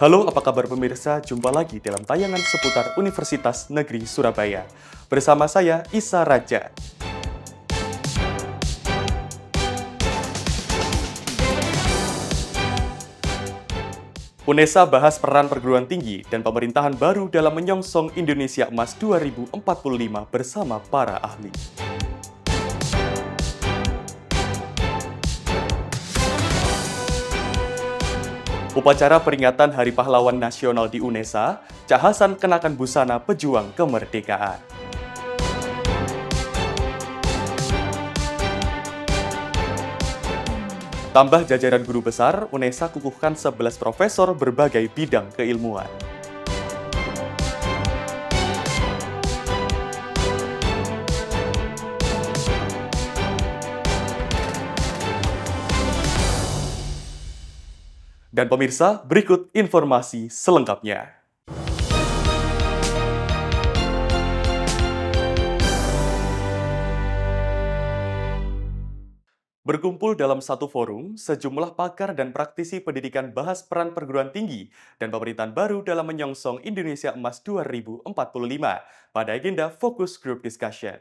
Halo, apa kabar pemirsa? Jumpa lagi dalam tayangan seputar Universitas Negeri Surabaya. Bersama saya, Isa Raja. UNESA bahas peran perguruan tinggi dan pemerintahan baru dalam menyongsong Indonesia Emas 2045 bersama para ahli. Upacara peringatan Hari Pahlawan Nasional di UNESA, Cak Hasan kenakan busana pejuang kemerdekaan. Tambah jajaran guru besar, UNESA kukuhkan 11 profesor berbagai bidang keilmuan. Dan pemirsa, berikut informasi selengkapnya. Berkumpul dalam satu forum, sejumlah pakar dan praktisi pendidikan bahas peran perguruan tinggi dan pemerintahan baru dalam menyongsong Indonesia Emas 2045 pada agenda Focus Group Discussion.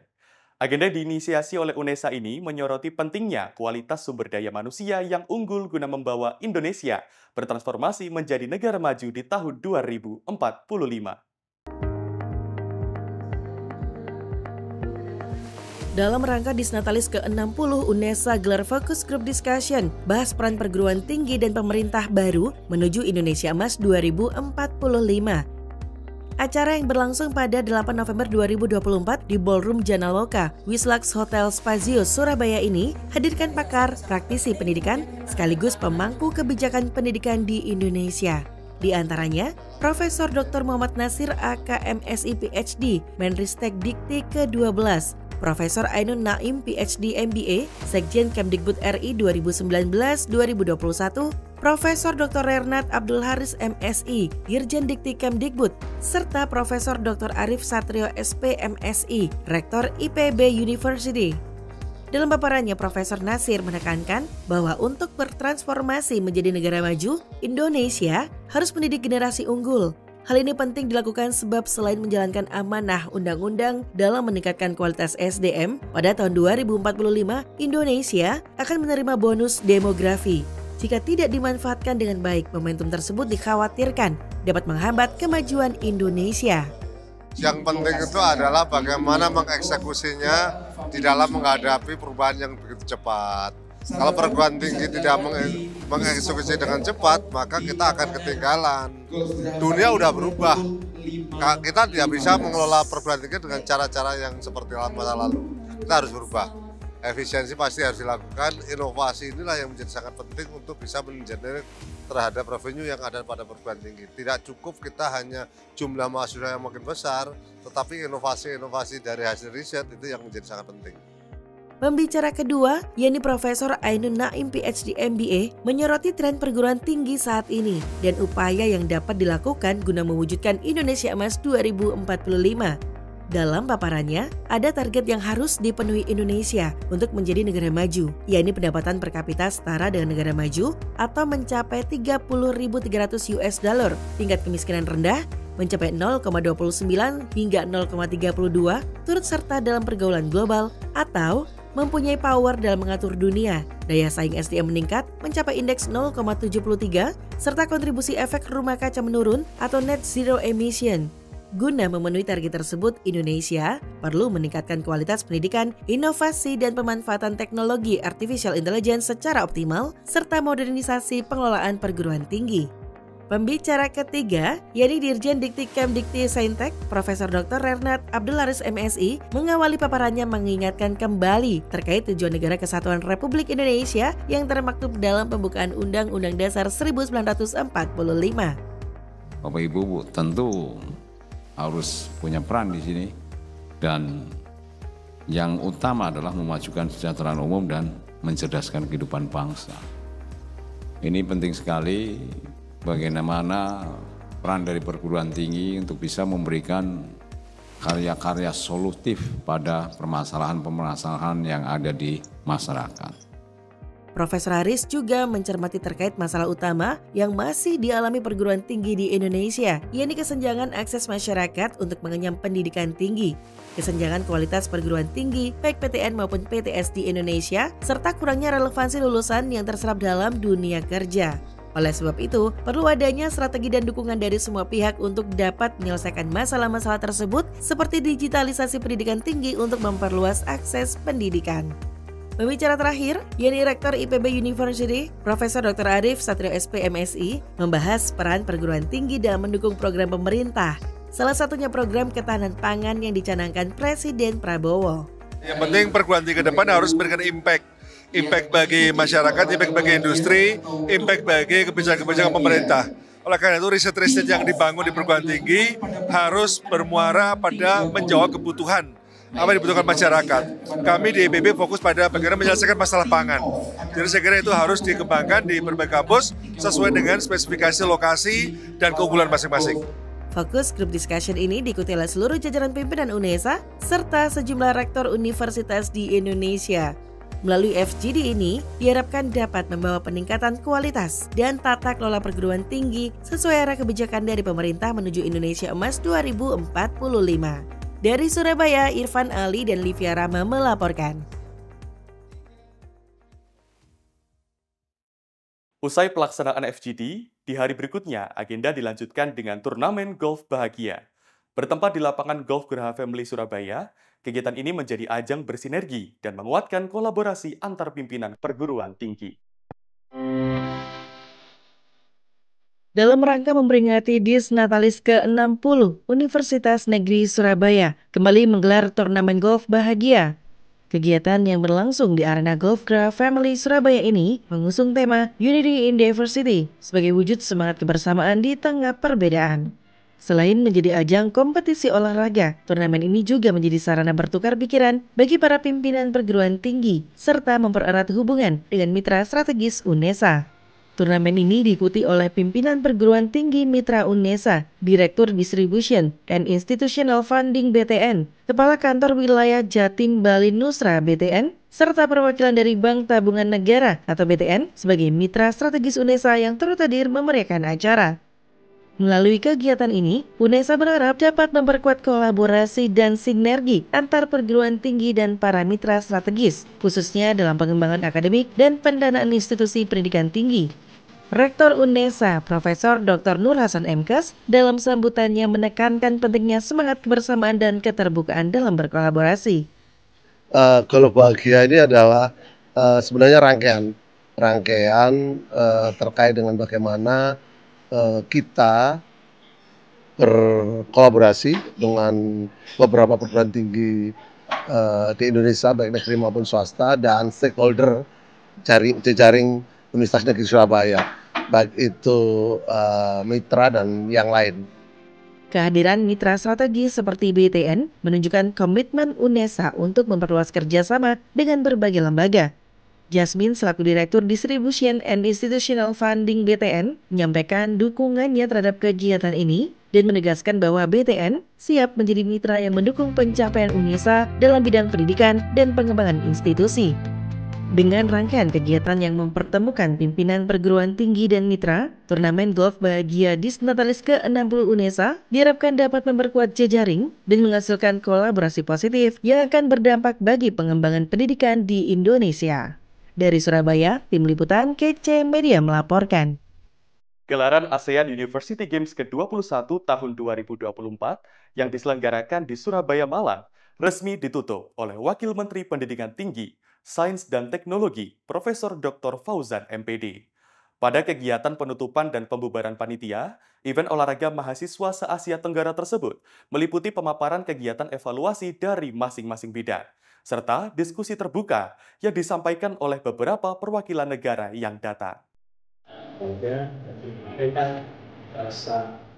Agenda diinisiasi oleh UNESA ini menyoroti pentingnya kualitas sumber daya manusia yang unggul guna membawa Indonesia bertransformasi menjadi negara maju di tahun 2045. Dalam rangka Disnatalis ke-60, UNESA gelar Focus Group Discussion, bahas peran perguruan tinggi dan pemerintah baru menuju Indonesia Emas 2045. Acara yang berlangsung pada 8 November 2024 di Ballroom Janaloka, Wisslux Hotel Spazio, Surabaya ini hadirkan pakar, praktisi pendidikan, sekaligus pemangku kebijakan pendidikan di Indonesia. Di antaranya, Profesor Dr. Muhammad Nasir AKMSI PhD, Menristek Dikti ke-12, Profesor Ainun Naim PhD MBA, Sekjen Kemdikbud RI 2019-2021, Profesor Dr. Rernat Abdul Haris MSI, Dirjen Dikti Kemdikbud, serta Profesor Dr. Arif Satrio SP MSI, Rektor IPB University. Dalam paparannya, Profesor Nasir menekankan bahwa untuk bertransformasi menjadi negara maju, Indonesia harus mendidik generasi unggul. Hal ini penting dilakukan sebab selain menjalankan amanah undang-undang dalam meningkatkan kualitas SDM, pada tahun 2045 Indonesia akan menerima bonus demografi. Jika tidak dimanfaatkan dengan baik, momentum tersebut dikhawatirkan dapat menghambat kemajuan Indonesia. Yang penting itu adalah bagaimana mengeksekusinya di dalam menghadapi perubahan yang begitu cepat. Kalau perguruan tinggi tidak mengeksekusi dengan cepat, maka kita akan ketinggalan. Dunia udah berubah. Kita tidak bisa mengelola perguruan tinggi dengan cara-cara yang seperti masa lalu. Kita harus berubah. Efisiensi pasti harus dilakukan, inovasi inilah yang menjadi sangat penting untuk bisa mengenerate terhadap revenue yang ada pada perguruan tinggi. Tidak cukup kita hanya jumlah mahasiswa yang makin besar, tetapi inovasi-inovasi dari hasil riset itu yang menjadi sangat penting. Pembicara kedua, yakni Profesor Ainun Naim PhD MBA, menyoroti tren perguruan tinggi saat ini dan upaya yang dapat dilakukan guna mewujudkan Indonesia Emas 2045. Dalam paparannya, ada target yang harus dipenuhi Indonesia untuk menjadi negara maju, yakni pendapatan per kapita setara dengan negara maju atau mencapai 30.300 US dollar, tingkat kemiskinan rendah mencapai 0,29 hingga 0,32, turut serta dalam pergaulan global atau mempunyai power dalam mengatur dunia, daya saing SDM meningkat mencapai indeks 0,73, serta kontribusi efek rumah kaca menurun atau net zero emission. Guna memenuhi target tersebut, Indonesia perlu meningkatkan kualitas pendidikan, inovasi, dan pemanfaatan teknologi artificial intelligence secara optimal, serta modernisasi pengelolaan perguruan tinggi. Pembicara ketiga, yakni Dirjen Dikti Kemdikti Saintek, Profesor Dr. Rernat Abdul Haris MSI, mengawali paparannya mengingatkan kembali terkait tujuan Negara Kesatuan Republik Indonesia yang termaktub dalam pembukaan Undang-Undang Dasar 1945. Bapak Ibu, tentu harus punya peran di sini, dan yang utama adalah memajukan kesejahteraan umum dan mencerdaskan kehidupan bangsa. Ini penting sekali bagaimana peran dari perguruan tinggi untuk bisa memberikan karya-karya solutif pada permasalahan-permasalahan yang ada di masyarakat. Profesor Haris juga mencermati terkait masalah utama yang masih dialami perguruan tinggi di Indonesia, yakni kesenjangan akses masyarakat untuk mengenyam pendidikan tinggi, kesenjangan kualitas perguruan tinggi baik PTN maupun PTS di Indonesia, serta kurangnya relevansi lulusan yang terserap dalam dunia kerja. Oleh sebab itu, perlu adanya strategi dan dukungan dari semua pihak untuk dapat menyelesaikan masalah-masalah tersebut seperti digitalisasi pendidikan tinggi untuk memperluas akses pendidikan. Pembicara terakhir, yakni Rektor IPB University, Profesor Dr. Arief Satrio SP MSI, membahas peran perguruan tinggi dalam mendukung program pemerintah. Salah satunya program ketahanan pangan yang dicanangkan Presiden Prabowo. Yang penting perguruan tinggi ke depan harus memberikan impact bagi masyarakat, impact bagi industri, impact bagi kebijakan-kebijakan pemerintah. Oleh karena itu riset-riset yang dibangun di perguruan tinggi harus bermuara pada menjawab kebutuhan apa yang dibutuhkan masyarakat. Kami di IPB fokus pada bagaimana menyelesaikan masalah pangan. Jadi saya kira itu harus dikembangkan di berbagai kampus sesuai dengan spesifikasi lokasi dan keunggulan masing-masing. Fokus grup discussion ini diikuti oleh seluruh jajaran pimpinan UNESA serta sejumlah rektor universitas di Indonesia. Melalui FGD ini, diharapkan dapat membawa peningkatan kualitas dan tata kelola perguruan tinggi sesuai arah kebijakan dari pemerintah menuju Indonesia Emas 2045. Dari Surabaya, Irfan Ali dan Livia Rama melaporkan. Usai pelaksanaan FGD, di hari berikutnya agenda dilanjutkan dengan turnamen golf bahagia. Bertempat di lapangan golf Geraha Family Surabaya, kegiatan ini menjadi ajang bersinergi dan menguatkan kolaborasi antar pimpinan perguruan tinggi. Dalam rangka memperingati Disnatalis ke-60, Universitas Negeri Surabaya kembali menggelar turnamen golf bahagia. Kegiatan yang berlangsung di arena golf Geraha Family Surabaya ini mengusung tema Unity in Diversity sebagai wujud semangat kebersamaan di tengah perbedaan. Selain menjadi ajang kompetisi olahraga, turnamen ini juga menjadi sarana bertukar pikiran bagi para pimpinan perguruan tinggi serta mempererat hubungan dengan mitra strategis UNESA. Turnamen ini diikuti oleh pimpinan perguruan tinggi mitra UNESA, Direktur Distribution and Institutional Funding BTN, Kepala Kantor Wilayah Jatim Bali Nusra BTN, serta perwakilan dari Bank Tabungan Negara atau BTN sebagai mitra strategis UNESA yang turut hadir memeriahkan acara. Melalui kegiatan ini, UNESA berharap dapat memperkuat kolaborasi dan sinergi antar perguruan tinggi dan para mitra strategis, khususnya dalam pengembangan akademik dan pendanaan institusi pendidikan tinggi. Rektor UNESA, Profesor Dr. Nur Hasan MKes, dalam sambutannya menekankan pentingnya semangat kebersamaan dan keterbukaan dalam berkolaborasi. Kalau bahagia ini adalah sebenarnya rangkaian terkait dengan bagaimana kita berkolaborasi dengan beberapa perguruan tinggi di Indonesia, baik negeri maupun swasta, dan stakeholder jejaring Universitas Negeri Surabaya, baik itu mitra dan yang lain. Kehadiran mitra strategis seperti BTN menunjukkan komitmen UNESA untuk memperluas kerjasama dengan berbagai lembaga. Jasmine selaku Direktur Distribution and Institutional Funding BTN menyampaikan dukungannya terhadap kegiatan ini dan menegaskan bahwa BTN siap menjadi mitra yang mendukung pencapaian UNESA dalam bidang pendidikan dan pengembangan institusi. Dengan rangkaian kegiatan yang mempertemukan pimpinan perguruan tinggi dan mitra, turnamen golf bahagia Disnatalis ke-60 UNESA diharapkan dapat memperkuat jejaring dan menghasilkan kolaborasi positif yang akan berdampak bagi pengembangan pendidikan di Indonesia. Dari Surabaya, Tim Liputan KC Media melaporkan. Gelaran ASEAN University Games ke-21 tahun 2024 yang diselenggarakan di Surabaya, Malang, resmi ditutup oleh Wakil Menteri Pendidikan Tinggi, Sains dan Teknologi, Profesor Dr. Fauzan MPD. Pada kegiatan penutupan dan pembubaran panitia, event olahraga mahasiswa se-Asia Tenggara tersebut meliputi pemaparan kegiatan evaluasi dari masing-masing bidang, serta diskusi terbuka yang disampaikan oleh beberapa perwakilan negara yang datang.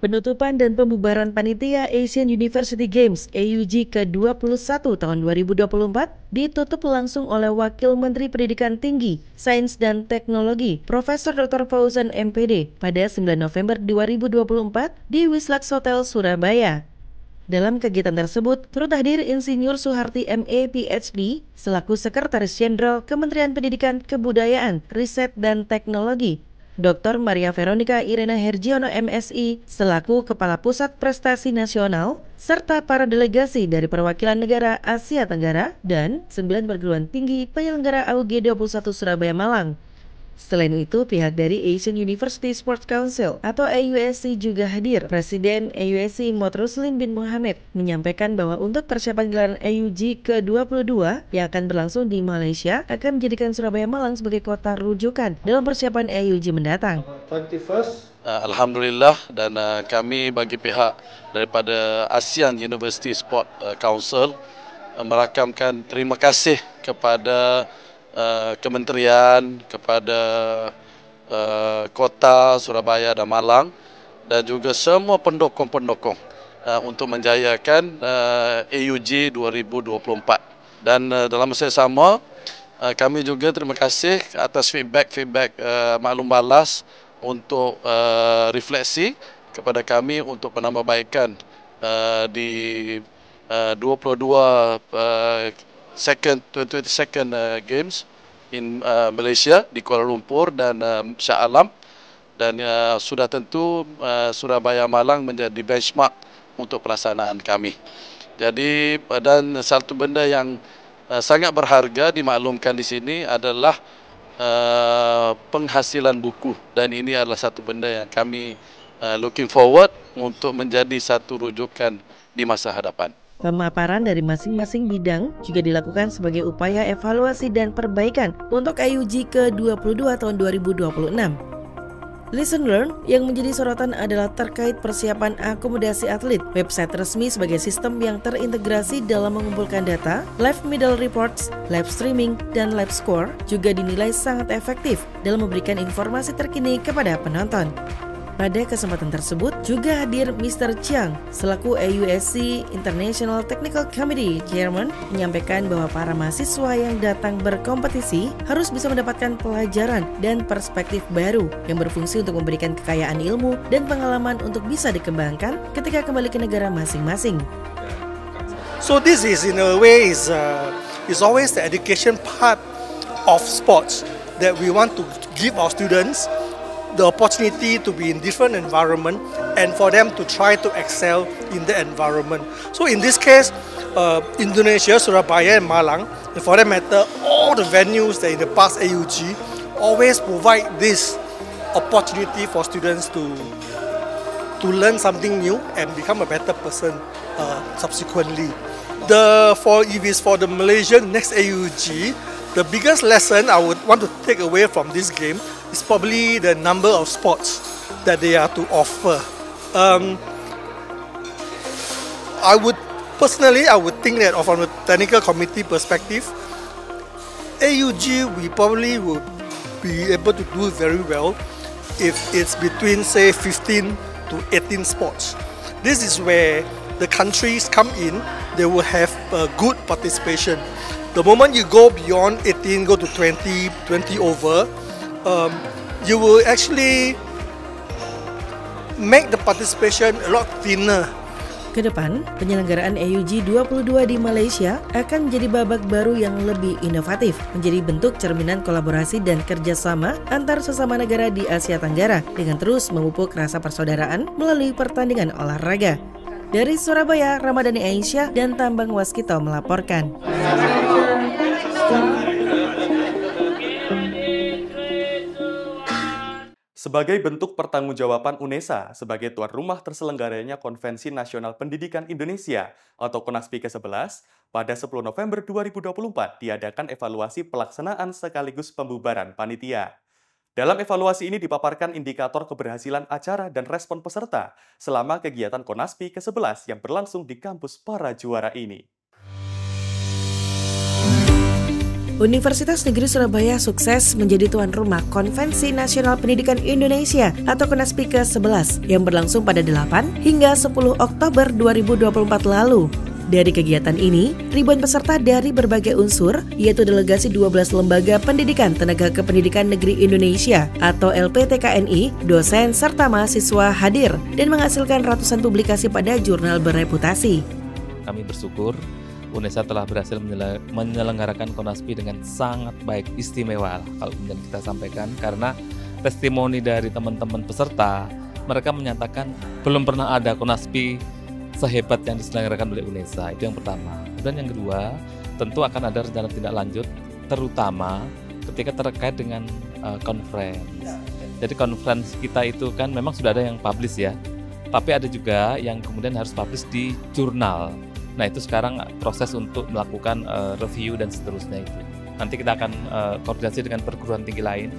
Penutupan dan pembubaran panitia Asian University Games AUG ke-21 tahun 2024 ditutup langsung oleh Wakil Menteri Pendidikan Tinggi, Sains dan Teknologi, Profesor Dr. Fauzan MPD pada 9 November 2024 di Wisla Hotel Surabaya. Dalam kegiatan tersebut, turut hadir Insinyur Suharti MA PhD selaku Sekretaris Jenderal Kementerian Pendidikan, Kebudayaan, Riset, dan Teknologi, Dr. Maria Veronica Irena Hergiono MSI selaku Kepala Pusat Prestasi Nasional, serta para delegasi dari perwakilan negara Asia Tenggara dan 9 perguruan tinggi penyelenggara AUG 21 Surabaya Malang. Selain itu, pihak dari Asian University Sports Council atau AUSC juga hadir. Presiden AUSC Mod Russlin bin Mohammed menyampaikan bahwa untuk persiapan gelaran AUG ke-22 yang akan berlangsung di Malaysia akan menjadikan Surabaya Malang sebagai kota rujukan dalam persiapan AUG mendatang. Alhamdulillah, dan kami bagi pihak daripada ASEAN University Sport Council merakamkan terima kasih kepada kementerian, kepada kota Surabaya dan Malang, dan juga semua pendukung-pendukung untuk menjayakan AUG 2024. Dan dalam masa yang sama, kami juga terima kasih atas feedback maklum balas untuk refleksi kepada kami untuk penambahbaikan di 22 22nd Games in Malaysia di Kuala Lumpur dan Shah Alam, dan sudah tentu Surabaya Malang menjadi benchmark untuk pelaksanaan kami. Jadi, dan satu benda yang sangat berharga dimaklumkan di sini adalah penghasilan buku, dan ini adalah satu benda yang kami looking forward untuk menjadi satu rujukan di masa hadapan. Pemaparan dari masing-masing bidang juga dilakukan sebagai upaya evaluasi dan perbaikan untuk AUG ke-22 tahun 2026. Listen Learn yang menjadi sorotan adalah terkait persiapan akomodasi atlet. Website resmi sebagai sistem yang terintegrasi dalam mengumpulkan data, live medal reports, live streaming, dan live score juga dinilai sangat efektif dalam memberikan informasi terkini kepada penonton. Pada kesempatan tersebut juga hadir Mr. Chiang selaku AUSC International Technical Committee Chairman menyampaikan bahwa para mahasiswa yang datang berkompetisi harus bisa mendapatkan pelajaran dan perspektif baru yang berfungsi untuk memberikan kekayaan ilmu dan pengalaman untuk bisa dikembangkan ketika kembali ke negara masing-masing. So this is in a way is always the education part of sports that we want to give our students the opportunity to be in different environment and for them to try to excel in the environment. So in this case, Indonesia, Surabaya and Malang, and for that matter, all the venues that in the past AUG always provide this opportunity for students to learn something new and become a better person subsequently. If it's for the Malaysian next AUG, the biggest lesson I would want to take away from this game is probably the number of sports that they are to offer. I would think that from a technical committee perspective, AUG we probably would be able to do very well if it's between say 15 to 18 sports. This is where the countries come in, they will have a good participation. The moment you go beyond 18, go to 20 over, you will actually make the participation a lot thinner. Kedepan, penyelenggaraan AUG 22 di Malaysia akan menjadi babak baru yang lebih inovatif, menjadi bentuk cerminan kolaborasi dan kerjasama antar sesama negara di Asia Tenggara dengan terus memupuk rasa persaudaraan melalui pertandingan olahraga. Dari Surabaya, Ramadhani Aisyah dan Tambang Waskito melaporkan. Sebagai bentuk pertanggungjawaban UNESA sebagai tuan rumah terselenggaranya Konvensi Nasional Pendidikan Indonesia atau KONASPI ke-11, pada 10 November 2024 diadakan evaluasi pelaksanaan sekaligus pembubaran panitia. Dalam evaluasi ini dipaparkan indikator keberhasilan acara dan respon peserta selama kegiatan KONASPI ke-11 yang berlangsung di kampus para juara ini. Universitas Negeri Surabaya sukses menjadi tuan rumah Konvensi Nasional Pendidikan Indonesia atau KONASPI ke-11 yang berlangsung pada 8 hingga 10 Oktober 2024 lalu. Dari kegiatan ini, ribuan peserta dari berbagai unsur, yaitu delegasi 12 lembaga pendidikan tenaga kependidikan negeri Indonesia atau LPTKNI, dosen serta mahasiswa hadir dan menghasilkan ratusan publikasi pada jurnal bereputasi. Kami bersyukur UNESA telah berhasil menyelenggarakan Konaspi dengan sangat baik, istimewa kalau kemudian kita sampaikan, karena testimoni dari teman-teman peserta, mereka menyatakan belum pernah ada Konaspi sehebat yang diselenggarakan oleh UNESA. Itu yang pertama. Dan yang kedua, tentu akan ada rencana tindak lanjut, terutama ketika terkait dengan conference. Jadi conference kita itu kan memang sudah ada yang publish ya, tapi ada juga yang kemudian harus publish di jurnal. Nah itu sekarang proses untuk melakukan review dan seterusnya itu. Nanti kita akan koordinasi dengan perguruan tinggi lain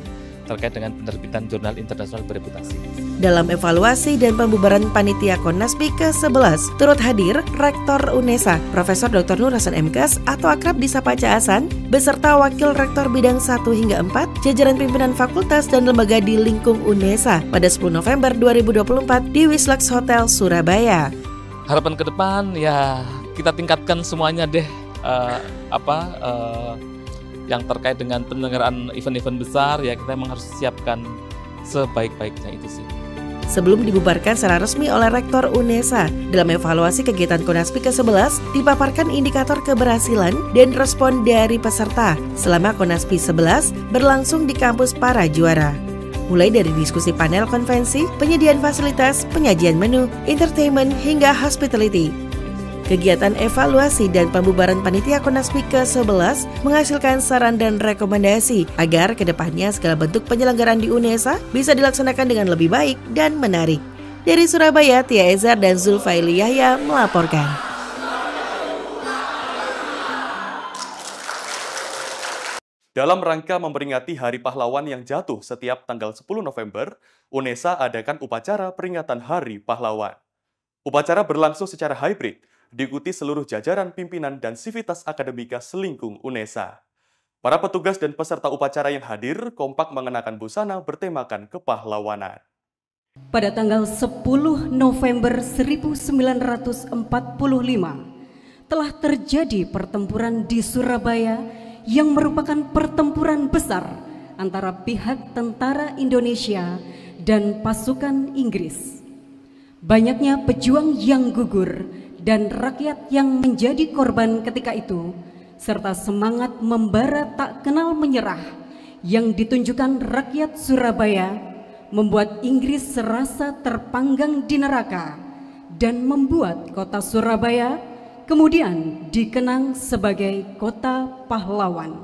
terkait dengan penerbitan jurnal internasional bereputasi. Dalam evaluasi dan pembubaran panitia Konaspi ke-11, turut hadir Rektor UNESA, Profesor Dr. Nur Hasan MKes atau akrab disapa Ca Hasan, beserta Wakil Rektor Bidang 1 hingga 4, jajaran pimpinan fakultas dan lembaga di lingkung UNESA pada 10 November 2024 di Wislex Hotel, Surabaya. Harapan ke depan ya kita tingkatkan semuanya deh, yang terkait dengan penyelenggaraan event-event besar ya kita memang harus siapkan sebaik-baiknya itu sih. Sebelum dibubarkan secara resmi oleh Rektor UNESA, dalam evaluasi kegiatan Konaspi ke-11 dipaparkan indikator keberhasilan dan respon dari peserta selama Konaspi 11 berlangsung di kampus para juara. Mulai dari diskusi panel konvensi, penyediaan fasilitas, penyajian menu, entertainment hingga hospitality. Kegiatan evaluasi dan pembubaran panitia Konaspi ke-11 menghasilkan saran dan rekomendasi agar kedepannya segala bentuk penyelenggaraan di UNESA bisa dilaksanakan dengan lebih baik dan menarik. Dari Surabaya, Tia Ezar dan Zulfaili Yahya melaporkan. Dalam rangka memperingati Hari Pahlawan yang jatuh setiap tanggal 10 November, UNESA adakan upacara peringatan Hari Pahlawan. Upacara berlangsung secara hybrid, diikuti seluruh jajaran pimpinan dan sivitas akademika selingkung UNESA. Para petugas dan peserta upacara yang hadir kompak mengenakan busana bertemakan kepahlawanan. Pada tanggal 10 November 1945, telah terjadi pertempuran di Surabaya yang merupakan pertempuran besar antara pihak tentara Indonesia dan pasukan Inggris. Banyaknya pejuang yang gugur dan rakyat yang menjadi korban ketika itu, serta semangat membara tak kenal menyerah yang ditunjukkan rakyat Surabaya, membuat Inggris serasa terpanggang di neraka dan membuat kota Surabaya kemudian dikenang sebagai kota pahlawan.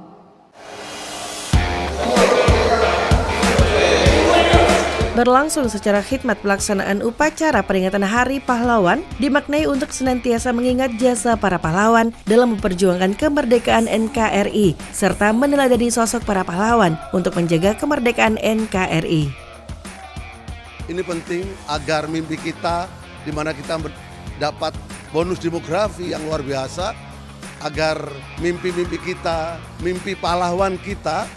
Berlangsung secara khidmat pelaksanaan upacara peringatan Hari Pahlawan dimaknai untuk senantiasa mengingat jasa para pahlawan dalam memperjuangkan kemerdekaan NKRI serta meneladani sosok para pahlawan untuk menjaga kemerdekaan NKRI. Ini penting agar mimpi kita, di mana kita dapat bonus demografi yang luar biasa, agar mimpi-mimpi kita, mimpi pahlawan kita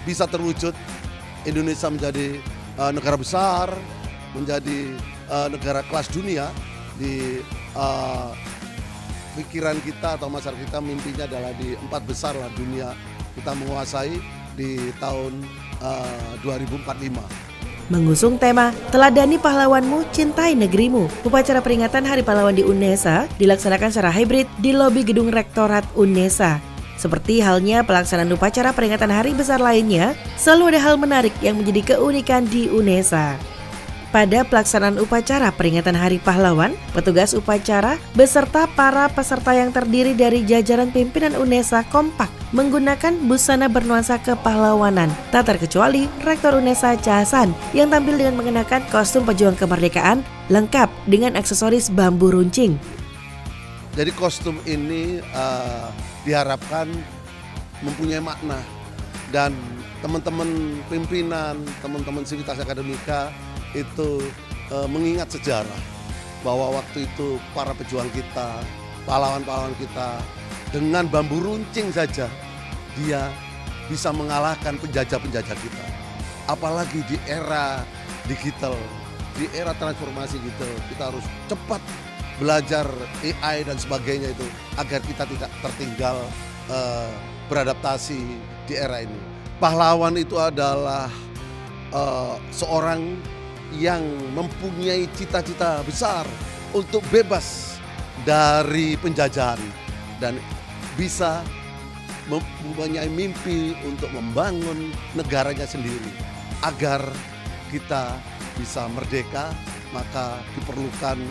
bisa terwujud. Indonesia menjadi negara besar, menjadi negara kelas dunia. Di pikiran kita atau masyarakat kita mimpinya adalah di 4 besar lah dunia kita menguasai di tahun 2045. Mengusung tema Teladani Pahlawanmu, Cintai Negerimu, upacara peringatan Hari Pahlawan di UNESA dilaksanakan secara hybrid di lobi gedung Rektorat UNESA. Seperti halnya pelaksanaan upacara peringatan hari besar lainnya, selalu ada hal menarik yang menjadi keunikan di UNESA. Pada pelaksanaan upacara peringatan Hari Pahlawan, petugas upacara beserta para peserta yang terdiri dari jajaran pimpinan UNESA kompak menggunakan busana bernuansa kepahlawanan, tak terkecuali Rektor UNESA Ca Hasan yang tampil dengan mengenakan kostum pejuang kemerdekaan lengkap dengan aksesoris bambu runcing. Jadi kostum ini diharapkan mempunyai makna, dan teman-teman pimpinan, teman-teman sivitas akademika itu mengingat sejarah bahwa waktu itu para pejuang kita, pahlawan-pahlawan kita dengan bambu runcing saja dia bisa mengalahkan penjajah-penjajah kita. Apalagi di era digital, di era transformasi digital, kita harus cepat belajar AI dan sebagainya itu, agar kita tidak tertinggal beradaptasi di era ini. Pahlawan itu adalah seorang yang mempunyai cita-cita besar untuk bebas dari penjajahan dan bisa mempunyai mimpi untuk membangun negaranya sendiri. Agar kita bisa merdeka, maka diperlukan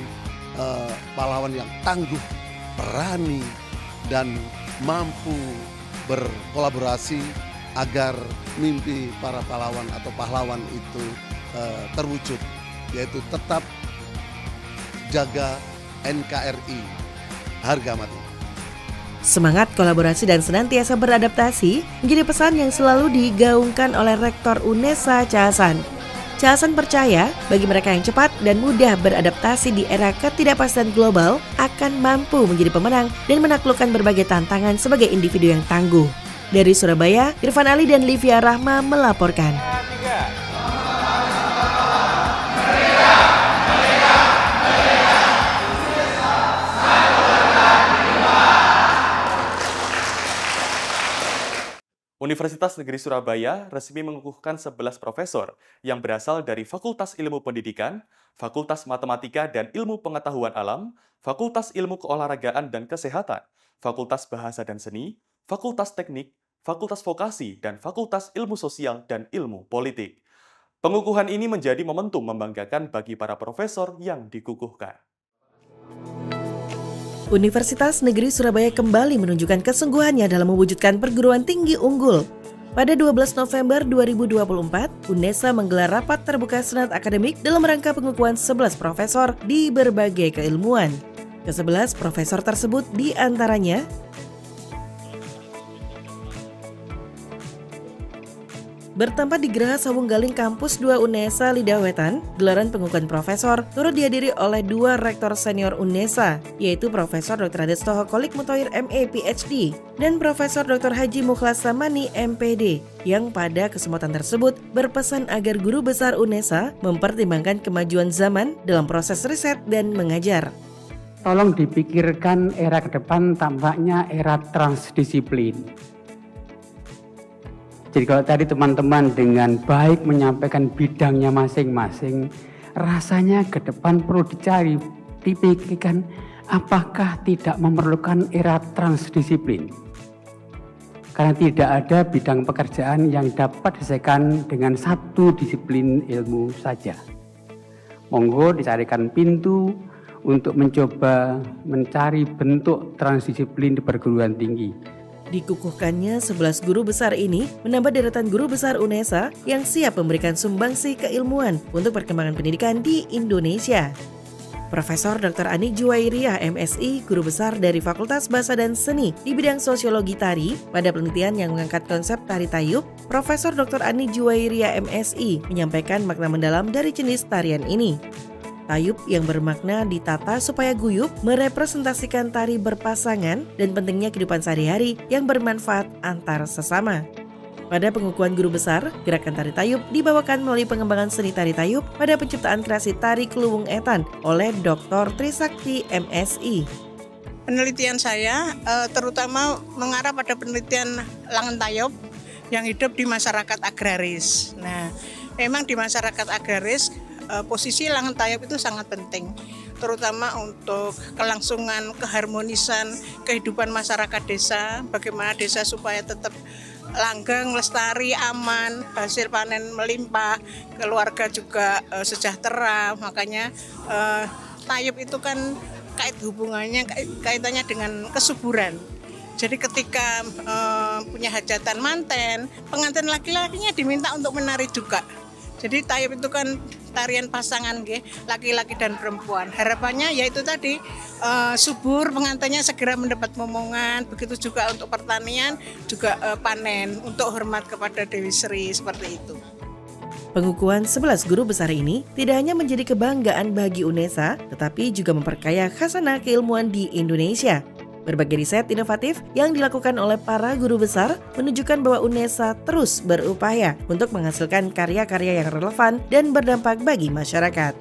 pahlawan yang tangguh, berani, dan mampu berkolaborasi agar mimpi para pahlawan atau pahlawan itu terwujud, yaitu tetap jaga NKRI harga mati. Semangat kolaborasi dan senantiasa beradaptasi menjadi pesan yang selalu digaungkan oleh Rektor UNESA Cha Hasan. Cha Hasan percaya bagi mereka yang cepat dan mudah beradaptasi di era ketidakpastian global akan mampu menjadi pemenang dan menaklukkan berbagai tantangan sebagai individu yang tangguh. Dari Surabaya, Irfan Ali dan Livia Rahma melaporkan. Universitas Negeri Surabaya resmi mengukuhkan 11 profesor yang berasal dari Fakultas Ilmu Pendidikan, Fakultas Matematika dan Ilmu Pengetahuan Alam, Fakultas Ilmu Keolahragaan dan Kesehatan, Fakultas Bahasa dan Seni, Fakultas Teknik, Fakultas Vokasi, dan Fakultas Ilmu Sosial dan Ilmu Politik. Pengukuhan ini menjadi momentum membanggakan bagi para profesor yang dikukuhkan. Universitas Negeri Surabaya kembali menunjukkan kesungguhannya dalam mewujudkan perguruan tinggi unggul. Pada 12 November 2024, UNESA menggelar rapat terbuka senat akademik dalam rangka pengukuhan 11 profesor di berbagai keilmuan. Ke-11 profesor tersebut diantaranya bertempat di Geraha Sawung Galing Kampus 2 UNESA Lidah Wetan, gelaran pengukuhan profesor turut dihadiri oleh 2 rektor senior UNESA, yaitu Profesor Dr. Adestoho Kolik Mutoir MA PhD dan Profesor Dr. Haji Mukhlas Samani MPD, yang pada kesempatan tersebut berpesan agar guru besar UNESA mempertimbangkan kemajuan zaman dalam proses riset dan mengajar. Tolong dipikirkan era ke depan tampaknya era transdisiplin. Jadi kalau tadi teman-teman dengan baik menyampaikan bidangnya masing-masing, rasanya ke depan perlu dicari, dipikirkan apakah tidak memerlukan era transdisiplin. Karena tidak ada bidang pekerjaan yang dapat diselesaikan dengan satu disiplin ilmu saja. Monggo dicarikan pintu untuk mencoba mencari bentuk transdisiplin di perguruan tinggi. Dikukuhkannya 11 guru besar ini menambah deretan guru besar UNESA yang siap memberikan sumbangsi keilmuan untuk perkembangan pendidikan di Indonesia. Profesor Dr. Ani Juwairiyah MSI, guru besar dari Fakultas Bahasa dan Seni di bidang sosiologi tari, pada penelitian yang mengangkat konsep tari tayub, Profesor Dr. Ani Juwairiyah MSI menyampaikan makna mendalam dari jenis tarian ini. Tayub yang bermakna ditata supaya guyup merepresentasikan tari berpasangan dan pentingnya kehidupan sehari-hari yang bermanfaat antar sesama. Pada pengukuhan guru besar, gerakan tari tayub dibawakan melalui pengembangan seni tari tayub pada penciptaan kreasi tari Kluwung Etan oleh Dr. Trisakti MSI. Penelitian saya terutama mengarah pada penelitian langen tayub yang hidup di masyarakat agraris. Nah, memang di masyarakat agraris posisi langen tayub itu sangat penting, terutama untuk kelangsungan, keharmonisan kehidupan masyarakat desa, bagaimana desa supaya tetap langgeng, lestari, aman, hasil panen melimpah, keluarga juga sejahtera. Makanya tayub itu kan kaitannya dengan kesuburan. Jadi ketika punya hajatan manten, pengantin laki-lakinya diminta untuk menari juga. Jadi tayub itu kan tarian pasangan, laki-laki dan perempuan. Harapannya yaitu tadi subur, pengantinnya segera mendapat momongan. Begitu juga untuk pertanian, juga panen untuk hormat kepada Dewi Sri, seperti itu. Pengukuhan 11 guru besar ini tidak hanya menjadi kebanggaan bagi UNESA, tetapi juga memperkaya khasanah keilmuan di Indonesia. Berbagai riset inovatif yang dilakukan oleh para guru besar menunjukkan bahwa UNESA terus berupaya untuk menghasilkan karya-karya yang relevan dan berdampak bagi masyarakat.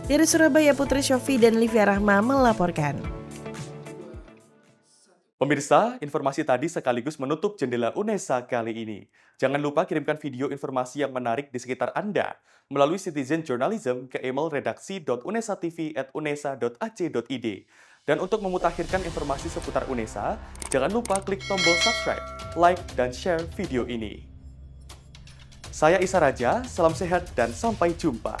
Dari Surabaya, Putri Syofi dan Livia Rahma melaporkan. Pemirsa, informasi tadi sekaligus menutup jendela UNESA kali ini. Jangan lupa kirimkan video informasi yang menarik di sekitar Anda melalui Citizen Journalism ke email redaksi.unesatv@unesa.ac.id. Dan untuk memutakhirkan informasi seputar UNESA, jangan lupa klik tombol subscribe, like, dan share video ini. Saya Isa Raja, salam sehat dan sampai jumpa.